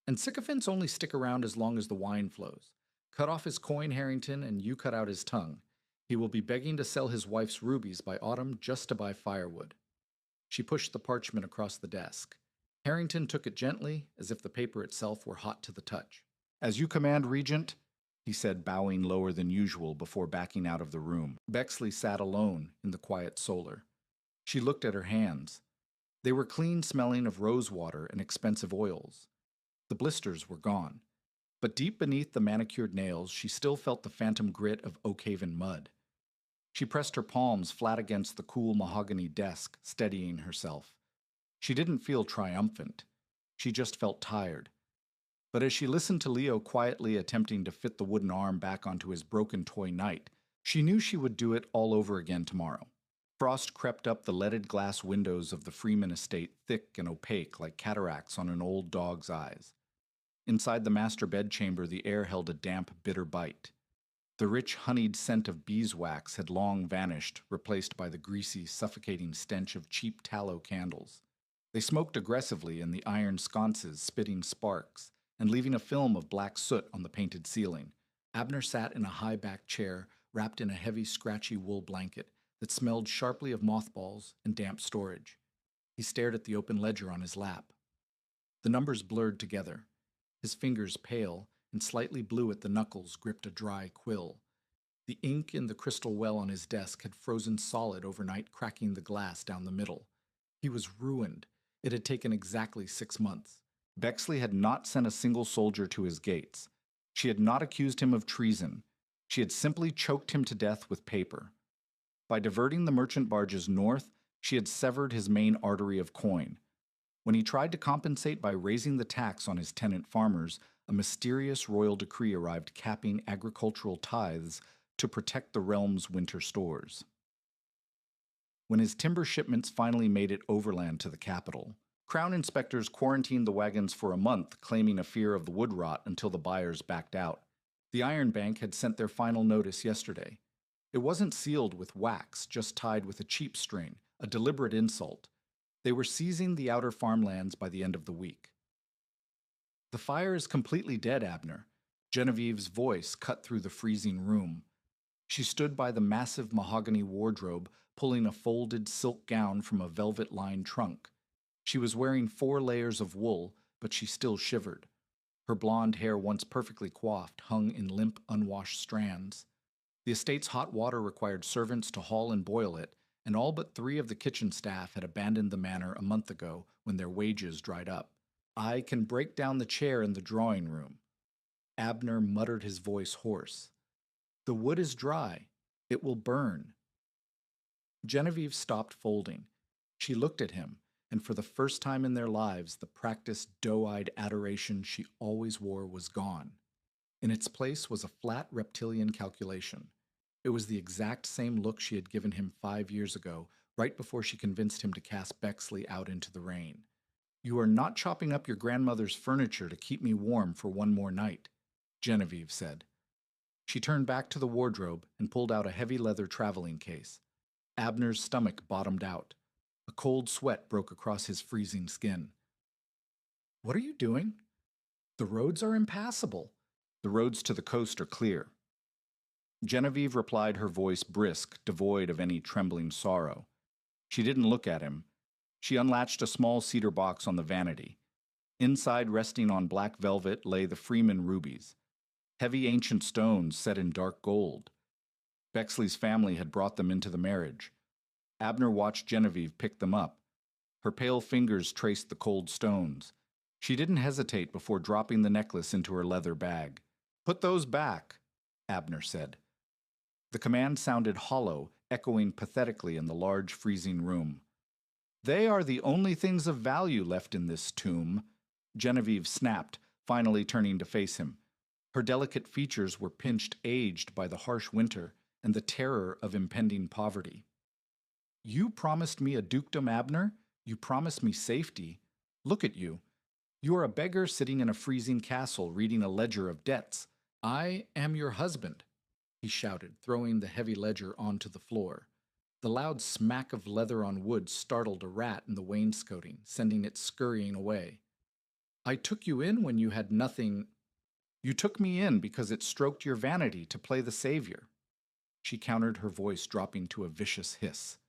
And sycophants only stick around as long as the wine flows. Cut off his coin, Harrington, and you cut out his tongue. He will be begging to sell his wife's rubies by autumn just to buy firewood. She pushed the parchment across the desk. Harrington took it gently, as if the paper itself were hot to the touch. As you command, Regent, he said, bowing lower than usual before backing out of the room. Bexley sat alone in the quiet solar. She looked at her hands. They were clean, smelling of rose water and expensive oils. The blisters were gone, but deep beneath the manicured nails she still felt the phantom grit of Oakhaven mud. She pressed her palms flat against the cool mahogany desk, steadying herself. She didn't feel triumphant. She just felt tired. But as she listened to Leo quietly attempting to fit the wooden arm back onto his broken toy knight, she knew she would do it all over again tomorrow. Frost crept up the leaded glass windows of the Freeman estate, thick and opaque like cataracts on an old dog's eyes. Inside the master bedchamber, the air held a damp, bitter bite. The rich, honeyed scent of beeswax had long vanished, replaced by the greasy, suffocating stench of cheap tallow candles. They smoked aggressively in the iron sconces, spitting sparks, and leaving a film of black soot on the painted ceiling. Abner sat in a high-backed chair, wrapped in a heavy, scratchy wool blanket that smelled sharply of mothballs and damp storage. He stared at the open ledger on his lap. The numbers blurred together. His fingers, pale and slightly blue at the knuckles, gripped a dry quill. The ink in the crystal well on his desk had frozen solid overnight, cracking the glass down the middle. He was ruined. It had taken exactly 6 months. Bexley had not sent a single soldier to his gates. She had not accused him of treason. She had simply choked him to death with paper. By diverting the merchant barges north, she had severed his main artery of coin. When he tried to compensate by raising the tax on his tenant farmers, a mysterious royal decree arrived capping agricultural tithes to protect the realm's winter stores. When his timber shipments finally made it overland to the capital, Crown inspectors quarantined the wagons for a month, claiming a fear of the wood rot until the buyers backed out. The Iron Bank had sent their final notice yesterday. It wasn't sealed with wax, just tied with a cheap string, a deliberate insult. They were seizing the outer farmlands by the end of the week. "The fire is completely dead, Abner." Genevieve's voice cut through the freezing room. She stood by the massive mahogany wardrobe, pulling a folded silk gown from a velvet-lined trunk. She was wearing 4 layers of wool, but she still shivered. Her blonde hair, once perfectly coiffed, hung in limp, unwashed strands. The estate's hot water required servants to haul and boil it, and all but 3 of the kitchen staff had abandoned the manor a month ago when their wages dried up. "I can break down the chair in the drawing room." Abner muttered, his voice hoarse. "The wood is dry. It will burn." Genevieve stopped folding. She looked at him, and for the first time in their lives, the practiced, doe-eyed adoration she always wore was gone. In its place was a flat reptilian calculation. It was the exact same look she had given him 5 years ago, right before she convinced him to cast Bexley out into the rain. "You are not chopping up your grandmother's furniture to keep me warm for one more night," Genevieve said. She turned back to the wardrobe and pulled out a heavy leather traveling case. Abner's stomach bottomed out. A cold sweat broke across his freezing skin. "What are you doing?" "The roads are impassable." "The roads to the coast are clear." Genevieve replied, her voice brisk, devoid of any trembling sorrow. She didn't look at him. She unlatched a small cedar box on the vanity. Inside, resting on black velvet, lay the Freeman rubies, heavy ancient stones set in dark gold. Bexley's family had brought them into the marriage. Abner watched Genevieve pick them up. Her pale fingers traced the cold stones. She didn't hesitate before dropping the necklace into her leather bag. "Put those back," Abner said. The command sounded hollow, echoing pathetically in the large freezing room. "They are the only things of value left in this tomb," Genevieve snapped, finally turning to face him. Her delicate features were pinched, aged by the harsh winter and the terror of impending poverty. "You promised me a dukedom, Abner. You promised me safety. Look at you. You are a beggar sitting in a freezing castle reading a ledger of debts. I am your husband," he shouted, throwing the heavy ledger onto the floor. The loud smack of leather on wood startled a rat in the wainscoting, sending it scurrying away. "I took you in when you had nothing. You took me in because it stroked your vanity to play the savior." She countered, her voice dropping to a vicious hiss.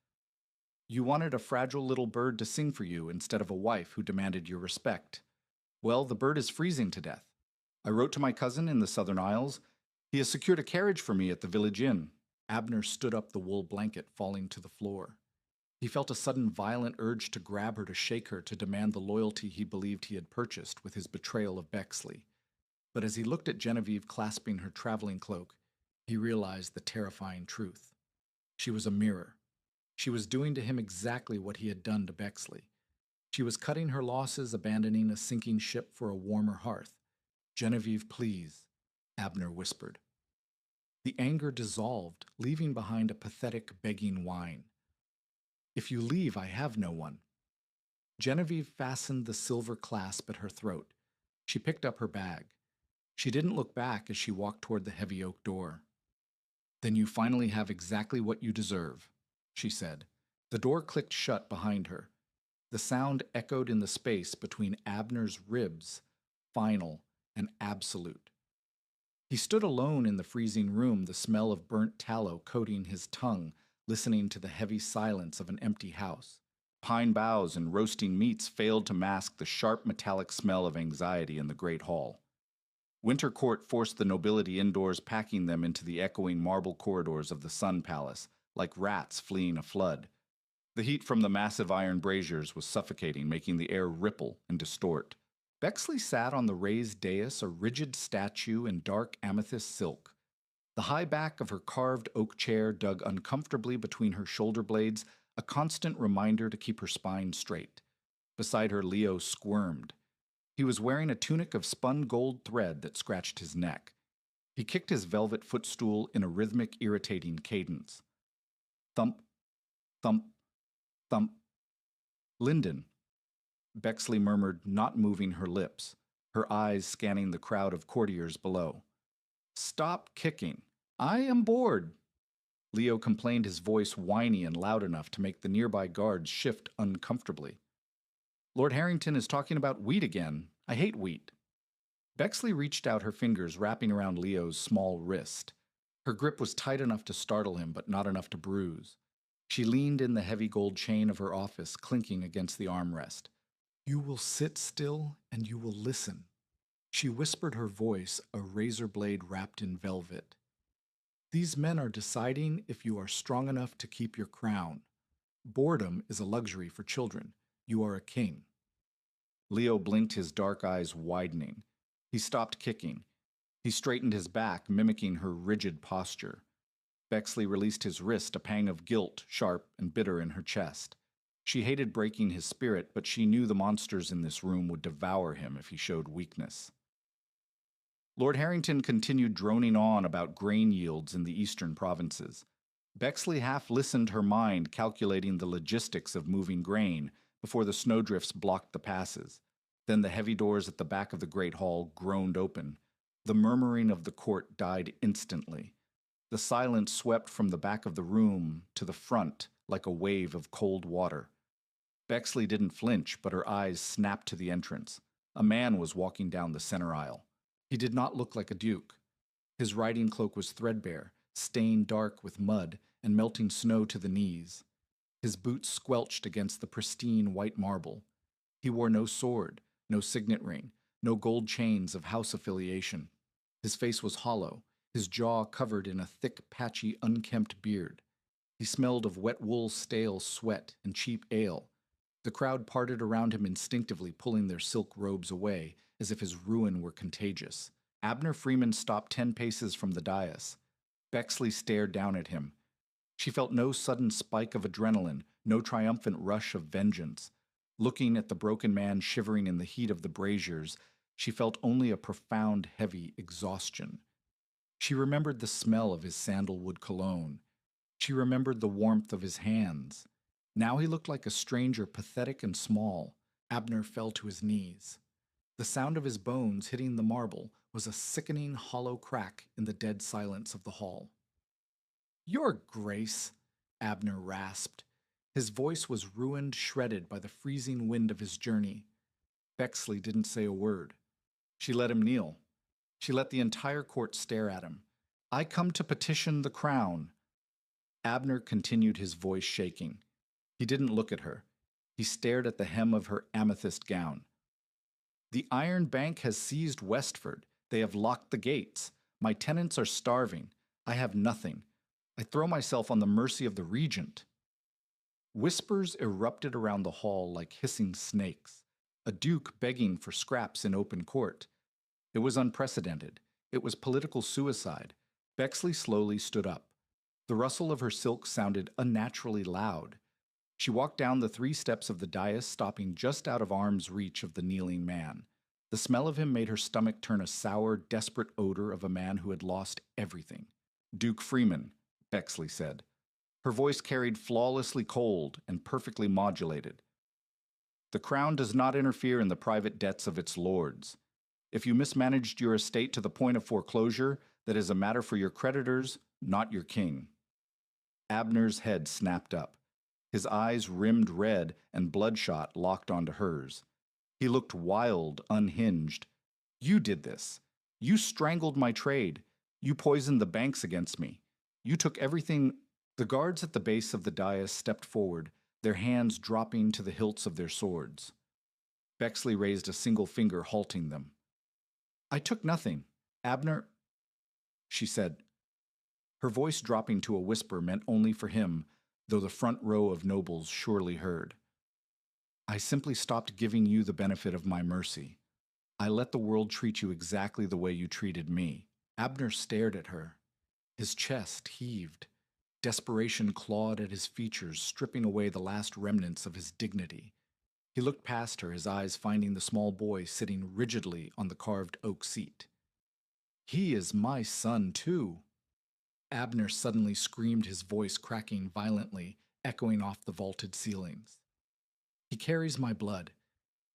"You wanted a fragile little bird to sing for you instead of a wife who demanded your respect. Well, the bird is freezing to death. I wrote to my cousin in the Southern Isles. He has secured a carriage for me at the village inn." Abner stood up, the wool blanket falling to the floor. He felt a sudden violent urge to grab her, to shake her, to demand the loyalty he believed he had purchased with his betrayal of Bexley. But as he looked at Genevieve clasping her traveling cloak, he realized the terrifying truth. She was a mirror. She was doing to him exactly what he had done to Bexley. She was cutting her losses, abandoning a sinking ship for a warmer hearth. "Genevieve, please," Abner whispered. The anger dissolved, leaving behind a pathetic, begging whine. "If you leave, I have no one." Genevieve fastened the silver clasp at her throat. She picked up her bag. She didn't look back as she walked toward the heavy oak door. "Then you finally have exactly what you deserve," she said. The door clicked shut behind her. The sound echoed in the space between Abner's ribs, final and absolute. He stood alone in the freezing room, the smell of burnt tallow coating his tongue, listening to the heavy silence of an empty house. Pine boughs and roasting meats failed to mask the sharp metallic smell of anxiety in the great hall. Winter Court forced the nobility indoors, packing them into the echoing marble corridors of the Sun Palace, like rats fleeing a flood. The heat from the massive iron braziers was suffocating, making the air ripple and distort. Bexley sat on the raised dais, a rigid statue in dark amethyst silk. The high back of her carved oak chair dug uncomfortably between her shoulder blades, a constant reminder to keep her spine straight. Beside her, Leo squirmed. He was wearing a tunic of spun gold thread that scratched his neck. He kicked his velvet footstool in a rhythmic, irritating cadence. Thump, thump, thump. Lyndon, Bexley murmured, not moving her lips, her eyes scanning the crowd of courtiers below. Stop kicking. I am bored. Leo complained, his voice whiny and loud enough to make the nearby guards shift uncomfortably. Lord Harrington is talking about wheat again. I hate wheat. Bexley reached out her fingers, wrapping around Leo's small wrist. Her grip was tight enough to startle him, but not enough to bruise. She leaned in the heavy gold chain of her office, clinking against the armrest. You will sit still and you will listen. She whispered, her voice a razor blade wrapped in velvet. These men are deciding if you are strong enough to keep your crown. Boredom is a luxury for children. You are a king. Leo blinked, his dark eyes widening. He stopped kicking. He straightened his back, mimicking her rigid posture. Bexley released his wrist, a pang of guilt, sharp and bitter in her chest. She hated breaking his spirit, but she knew the monsters in this room would devour him if he showed weakness. Lord Harrington continued droning on about grain yields in the eastern provinces. Bexley half listened, her mind calculating the logistics of moving grain before the snowdrifts blocked the passes. Then the heavy doors at the back of the great hall groaned open. The murmuring of the court died instantly. The silence swept from the back of the room to the front like a wave of cold water. Bexley didn't flinch, but her eyes snapped to the entrance. A man was walking down the center aisle. He did not look like a duke. His riding cloak was threadbare, stained dark with mud and melting snow to the knees. His boots squelched against the pristine white marble. He wore no sword, no signet ring, no gold chains of house affiliation. His face was hollow, his jaw covered in a thick, patchy, unkempt beard. He smelled of wet wool, stale sweat, and cheap ale. The crowd parted around him instinctively, pulling their silk robes away, as if his ruin were contagious. Abner Freeman stopped 10 paces from the dais. Bexley stared down at him. She felt no sudden spike of adrenaline, no triumphant rush of vengeance. Looking at the broken man shivering in the heat of the braziers, she felt only a profound, heavy exhaustion. She remembered the smell of his sandalwood cologne. She remembered the warmth of his hands. Now he looked like a stranger, pathetic and small. Abner fell to his knees. The sound of his bones hitting the marble was a sickening, hollow crack in the dead silence of the hall. Your Grace, Abner rasped. His voice was ruined, shredded by the freezing wind of his journey. Bexley didn't say a word. She let him kneel. She let the entire court stare at him. I come to petition the crown. Abner continued, his voice shaking. He didn't look at her. He stared at the hem of her amethyst gown. The Iron Bank has seized Westford. They have locked the gates. My tenants are starving. I have nothing. I throw myself on the mercy of the regent. Whispers erupted around the hall like hissing snakes. A duke begging for scraps in open court. It was unprecedented. It was political suicide. Bexley slowly stood up. The rustle of her silk sounded unnaturally loud. She walked down the 3 steps of the dais, stopping just out of arm's reach of the kneeling man. The smell of him made her stomach turn, a sour, desperate odor of a man who had lost everything. Duke Freeman, Bexley said. Her voice carried flawlessly cold and perfectly modulated. The crown does not interfere in the private debts of its lords. If you mismanaged your estate to the point of foreclosure, that is a matter for your creditors, not your king. Abner's head snapped up. his eyes rimmed red and bloodshot locked onto hers. He looked wild, unhinged. You did this. You strangled my trade. You poisoned the banks against me. You took everything. The guards at the base of the dais stepped forward, their hands dropping to the hilts of their swords. Bexley raised a single finger, halting them. I took nothing. Abner, she said. Her voice dropping to a whisper meant only for him, though the front row of nobles surely heard. I simply stopped giving you the benefit of my mercy. I let the world treat you exactly the way you treated me. Abner stared at her. His chest heaved. Desperation clawed at his features, stripping away the last remnants of his dignity. He looked past her, his eyes finding the small boy sitting rigidly on the carved oak seat. He is my son, too. Abner suddenly screamed, his voice cracking violently, echoing off the vaulted ceilings. He carries my blood.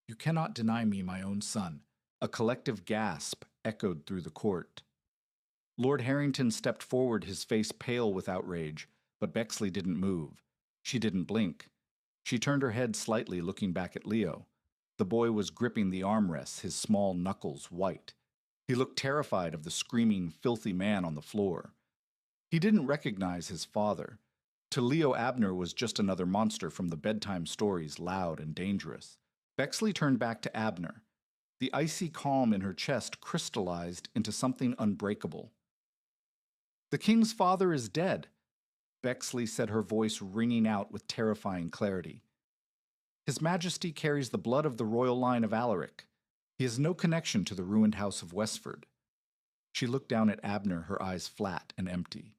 You cannot deny me my own son. A collective gasp echoed through the court. Lord Harrington stepped forward, his face pale with outrage, but Bexley didn't move. She didn't blink. She turned her head slightly, looking back at Leo. The boy was gripping the armrests, his small knuckles white. He looked terrified of the screaming, filthy man on the floor. He didn't recognize his father. To Leo, Abner was just another monster from the bedtime stories, loud and dangerous. Bexley turned back to Abner. The icy calm in her chest crystallized into something unbreakable. The king's father is dead, Bexley said, her voice ringing out with terrifying clarity. His Majesty carries the blood of the royal line of Alaric. He has no connection to the ruined house of Westford. She looked down at Abner, her eyes flat and empty.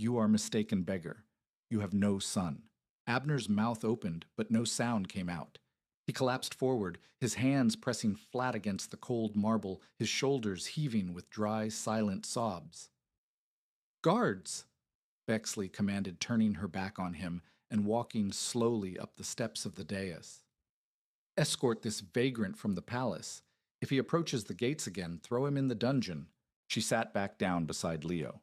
You are mistaken, beggar. You have no son. Abner's mouth opened, but no sound came out. He collapsed forward, his hands pressing flat against the cold marble, his shoulders heaving with dry, silent sobs. Guards! Bexley commanded, turning her back on him and walking slowly up the steps of the dais. Escort this vagrant from the palace. If he approaches the gates again, throw him in the dungeon. She sat back down beside Leo.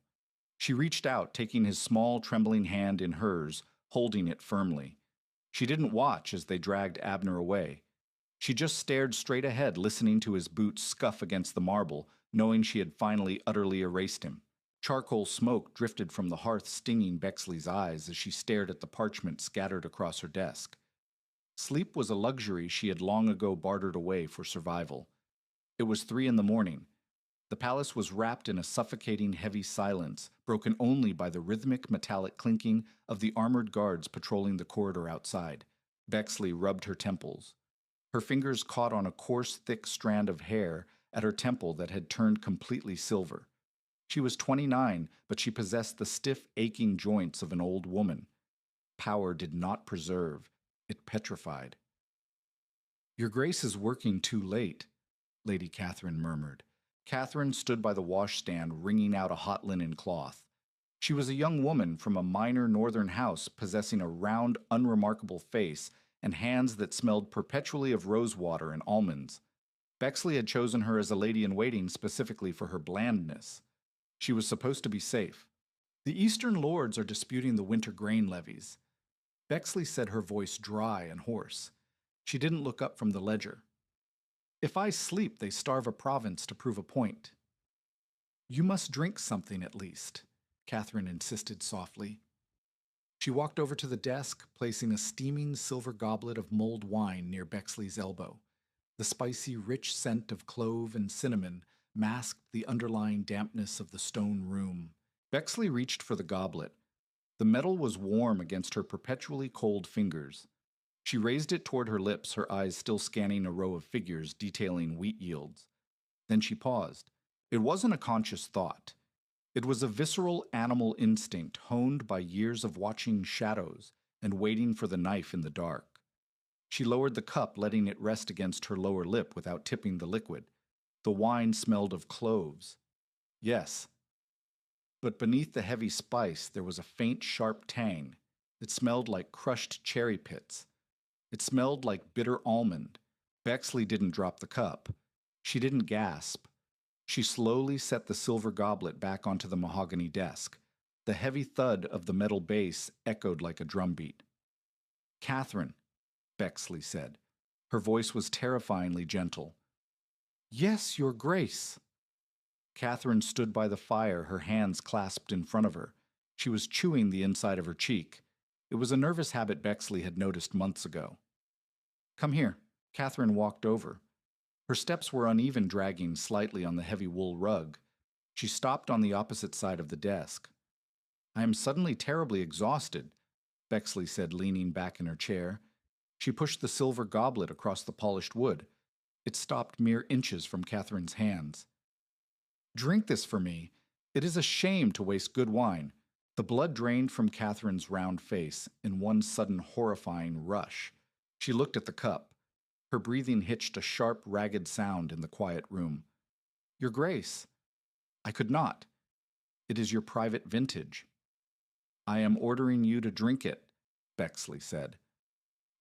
She reached out, taking his small, trembling hand in hers, holding it firmly. She didn't watch as they dragged Abner away. She just stared straight ahead, listening to his boots scuff against the marble, knowing she had finally utterly erased him. Charcoal smoke drifted from the hearth, stinging Bexley's eyes as she stared at the parchment scattered across her desk. Sleep was a luxury she had long ago bartered away for survival. It was 3 a.m. The palace was wrapped in a suffocating heavy silence, broken only by the rhythmic metallic clinking of the armored guards patrolling the corridor outside. Bexley rubbed her temples. Her fingers caught on a coarse, thick strand of hair at her temple that had turned completely silver. She was 29, but she possessed the stiff, aching joints of an old woman. Power did not preserve, it petrified. Your Grace is working too late, Lady Catherine murmured. Catherine stood by the washstand, wringing out a hot linen cloth. She was a young woman from a minor northern house, possessing a round, unremarkable face and hands that smelled perpetually of rosewater and almonds. Bexley had chosen her as a lady-in-waiting specifically for her blandness. She was supposed to be safe. The Eastern lords are disputing the winter grain levies. Bexley said, her voice dry and hoarse. She didn't look up from the ledger. If I sleep, they starve a province to prove a point. You must drink something at least, Catherine insisted softly. She walked over to the desk, placing a steaming silver goblet of mulled wine near Bexley's elbow. The spicy, rich scent of clove and cinnamon masked the underlying dampness of the stone room. Bexley reached for the goblet. The metal was warm against her perpetually cold fingers. She raised it toward her lips, her eyes still scanning a row of figures detailing wheat yields. Then she paused. It wasn't a conscious thought. It was a visceral animal instinct honed by years of watching shadows and waiting for the knife in the dark. She lowered the cup, letting it rest against her lower lip without tipping the liquid. The wine smelled of cloves. Yes. But beneath the heavy spice there was a faint, sharp tang. It smelled like crushed cherry pits. It smelled like bitter almond. Bexley didn't drop the cup. She didn't gasp. She slowly set the silver goblet back onto the mahogany desk. The heavy thud of the metal base echoed like a drumbeat. Catherine, Bexley said. Her voice was terrifyingly gentle. Yes, Your Grace. Catherine stood by the fire, her hands clasped in front of her. She was chewing the inside of her cheek. It was a nervous habit Bexley had noticed months ago. Come here. Catherine walked over. Her steps were uneven, dragging slightly on the heavy wool rug. She stopped on the opposite side of the desk. I am suddenly terribly exhausted, Bexley said, leaning back in her chair. She pushed the silver goblet across the polished wood. It stopped mere inches from Catherine's hands. Drink this for me. It is a shame to waste good wine. The blood drained from Catherine's round face in one sudden horrifying rush. She looked at the cup. Her breathing hitched a sharp, ragged sound in the quiet room. Your Grace. I could not. It is your private vintage. I am ordering you to drink it, Bexley said.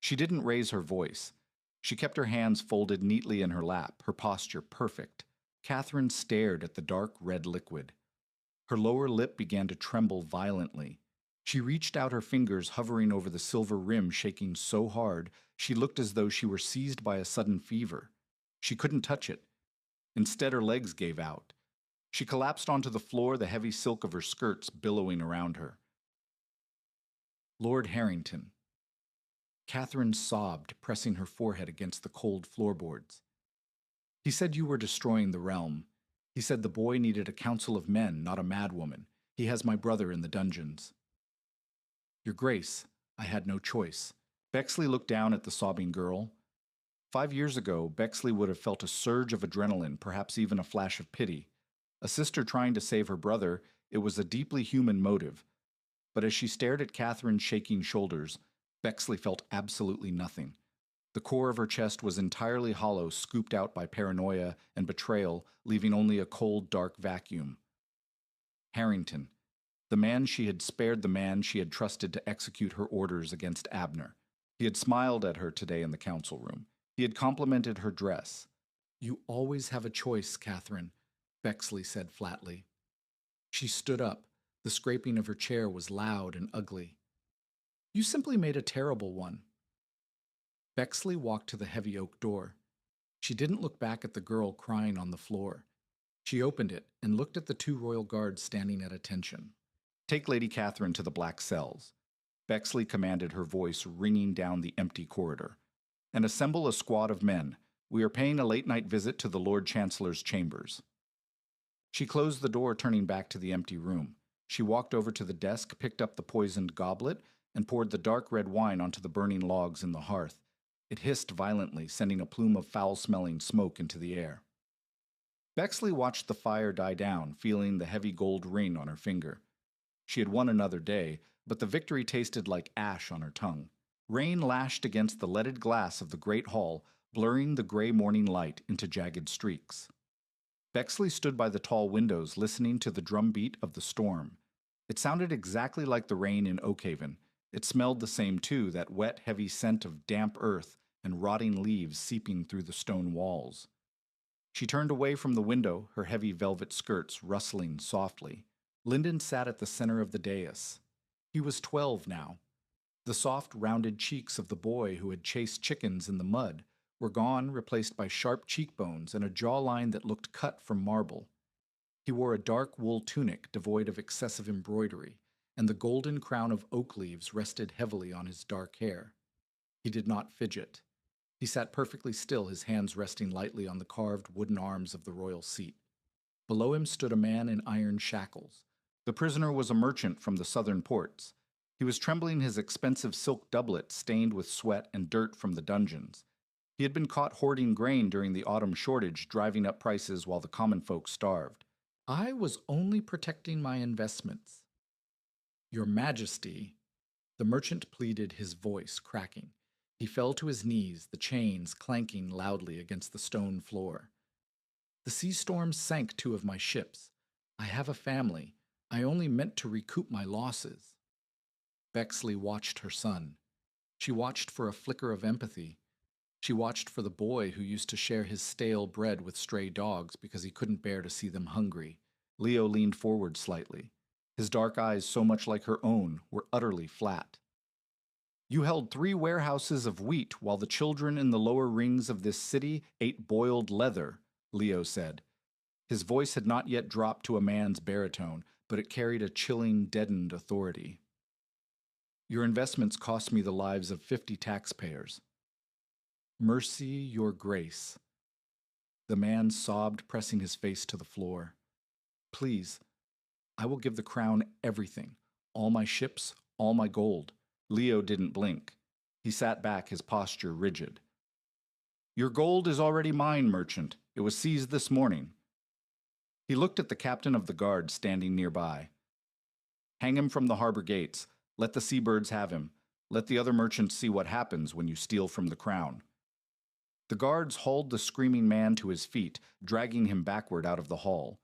She didn't raise her voice. She kept her hands folded neatly in her lap, her posture perfect. Catherine stared at the dark red liquid. Her lower lip began to tremble violently. She reached out her fingers, hovering over the silver rim, shaking so hard she looked as though she were seized by a sudden fever. She couldn't touch it. Instead, her legs gave out. She collapsed onto the floor, the heavy silk of her skirts billowing around her. Lord Harrington. Catherine sobbed, pressing her forehead against the cold floorboards. He said you were destroying the realm. He said the boy needed a council of men, not a madwoman. He has my brother in the dungeons. Your Grace, I had no choice. Bexley looked down at the sobbing girl. 5 years ago, Bexley would have felt a surge of adrenaline, perhaps even a flash of pity. A sister trying to save her brother, it was a deeply human motive. But as she stared at Catherine's shaking shoulders, Bexley felt absolutely nothing. The core of her chest was entirely hollow, scooped out by paranoia and betrayal, leaving only a cold, dark vacuum. Harrington, the man she had spared, the man she had trusted to execute her orders against Abner. He had smiled at her today in the council room. He had complimented her dress. You always have a choice, Catherine, Bexley said flatly. She stood up. The scraping of her chair was loud and ugly. You simply made a terrible one. Bexley walked to the heavy oak door. She didn't look back at the girl crying on the floor. She opened it and looked at the 2 royal guards standing at attention. Take Lady Catherine to the black cells, Bexley commanded, her voice ringing down the empty corridor. And assemble a squad of men. We are paying a late-night visit to the Lord Chancellor's chambers. She closed the door, turning back to the empty room. She walked over to the desk, picked up the poisoned goblet, and poured the dark red wine onto the burning logs in the hearth. It hissed violently, sending a plume of foul-smelling smoke into the air. Bexley watched the fire die down, feeling the heavy gold ring on her finger. She had won another day, but the victory tasted like ash on her tongue. Rain lashed against the leaded glass of the great hall, blurring the gray morning light into jagged streaks. Bexley stood by the tall windows, listening to the drumbeat of the storm. It sounded exactly like the rain in Oakhaven. It smelled the same, too, that wet, heavy scent of damp earth and rotting leaves seeping through the stone walls. She turned away from the window, her heavy velvet skirts rustling softly. Lyndon sat at the center of the dais. He was 12 now. The soft, rounded cheeks of the boy who had chased chickens in the mud were gone, replaced by sharp cheekbones and a jawline that looked cut from marble. He wore a dark wool tunic devoid of excessive embroidery, and the golden crown of oak leaves rested heavily on his dark hair. He did not fidget. He sat perfectly still, his hands resting lightly on the carved wooden arms of the royal seat. Below him stood a man in iron shackles. The prisoner was a merchant from the southern ports. He was trembling his expensive silk doublet stained with sweat and dirt from the dungeons. He had been caught hoarding grain during the autumn shortage, driving up prices while the common folk starved. I was only protecting my investments. Your Majesty, the merchant pleaded, his voice cracking. He fell to his knees, the chains clanking loudly against the stone floor. The sea storms sank 2 of my ships. I have a family. I only meant to recoup my losses. Bexley watched her son. She watched for a flicker of empathy. She watched for the boy who used to share his stale bread with stray dogs because he couldn't bear to see them hungry. Leo leaned forward slightly. His dark eyes, so much like her own, were utterly flat. You held 3 warehouses of wheat while the children in the lower rings of this city ate boiled leather, Leo said. His voice had not yet dropped to a man's baritone, but it carried a chilling, deadened authority. Your investments cost me the lives of 50 taxpayers. Mercy, your grace. The man sobbed, pressing his face to the floor. Please, I will give the crown everything, all my ships, all my gold. Leo didn't blink. He sat back, his posture rigid. Your gold is already mine, merchant. It was seized this morning. He looked at the captain of the guard standing nearby. Hang him from the harbor gates. Let the seabirds have him. Let the other merchants see what happens when you steal from the crown. The guards hauled the screaming man to his feet, dragging him backward out of the hall.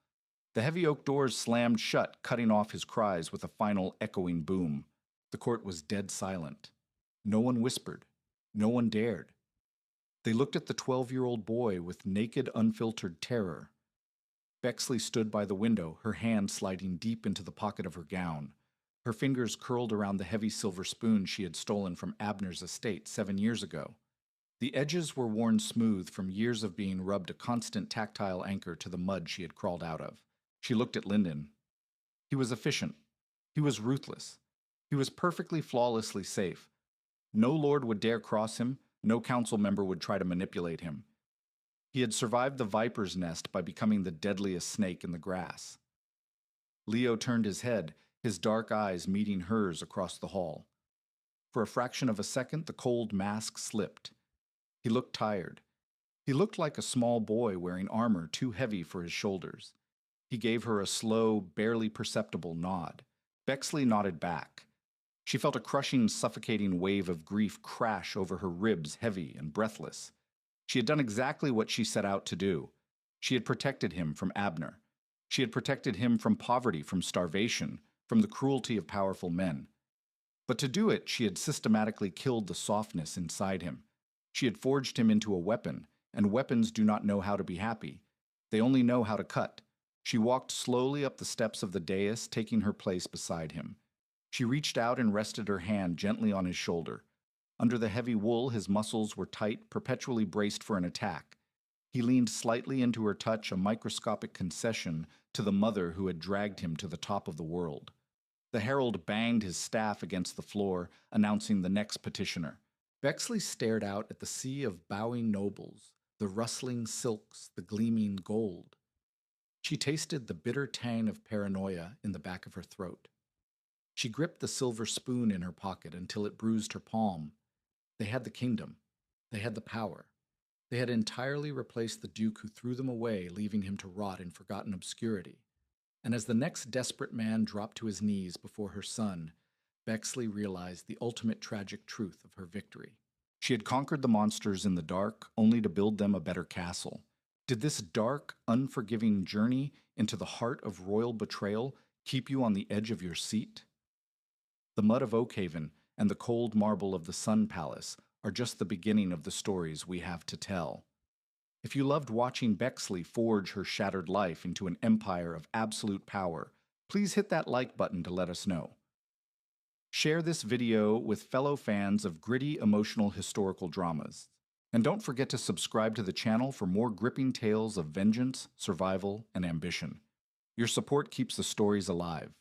The heavy oak doors slammed shut, cutting off his cries with a final echoing boom. The court was dead silent. No one whispered. No one dared. They looked at the 12-year-old boy with naked, unfiltered terror. Bexley stood by the window, her hand sliding deep into the pocket of her gown. Her fingers curled around the heavy silver spoon she had stolen from Abner's estate 7 years ago. The edges were worn smooth from years of being rubbed a constant tactile anchor to the mud she had crawled out of. She looked at Lyndon. He was efficient. He was ruthless. He was perfectly flawlessly safe. No lord would dare cross him. No council member would try to manipulate him. He had survived the viper's nest by becoming the deadliest snake in the grass. Leo turned his head, his dark eyes meeting hers across the hall. For a fraction of a second, the cold mask slipped. He looked tired. He looked like a small boy wearing armor too heavy for his shoulders. He gave her a slow, barely perceptible nod. Bexley nodded back. She felt a crushing, suffocating wave of grief crash over her ribs, heavy and breathless. She had done exactly what she set out to do. She had protected him from Abner. She had protected him from poverty, from starvation, from the cruelty of powerful men. But to do it, she had systematically killed the softness inside him. She had forged him into a weapon, and weapons do not know how to be happy. They only know how to cut. She walked slowly up the steps of the dais, taking her place beside him. She reached out and rested her hand gently on his shoulder. Under the heavy wool, his muscles were tight, perpetually braced for an attack. He leaned slightly into her touch, a microscopic concession to the mother who had dragged him to the top of the world. The herald banged his staff against the floor, announcing the next petitioner. Bexley stared out at the sea of bowing nobles, the rustling silks, the gleaming gold. She tasted the bitter tang of paranoia in the back of her throat. She gripped the silver spoon in her pocket until it bruised her palm. They had the kingdom. They had the power. They had entirely replaced the duke who threw them away, leaving him to rot in forgotten obscurity. And as the next desperate man dropped to his knees before her son, Bexley realized the ultimate tragic truth of her victory. She had conquered the monsters in the dark, only to build them a better castle. Did this dark, unforgiving journey into the heart of royal betrayal keep you on the edge of your seat? The mud of Oakhaven and the cold marble of the Sun Palace are just the beginning of the stories we have to tell. If you loved watching Bexley forge her shattered life into an empire of absolute power, please hit that like button to let us know. Share this video with fellow fans of gritty, emotional historical dramas. And don't forget to subscribe to the channel for more gripping tales of vengeance, survival, and ambition. Your support keeps the stories alive.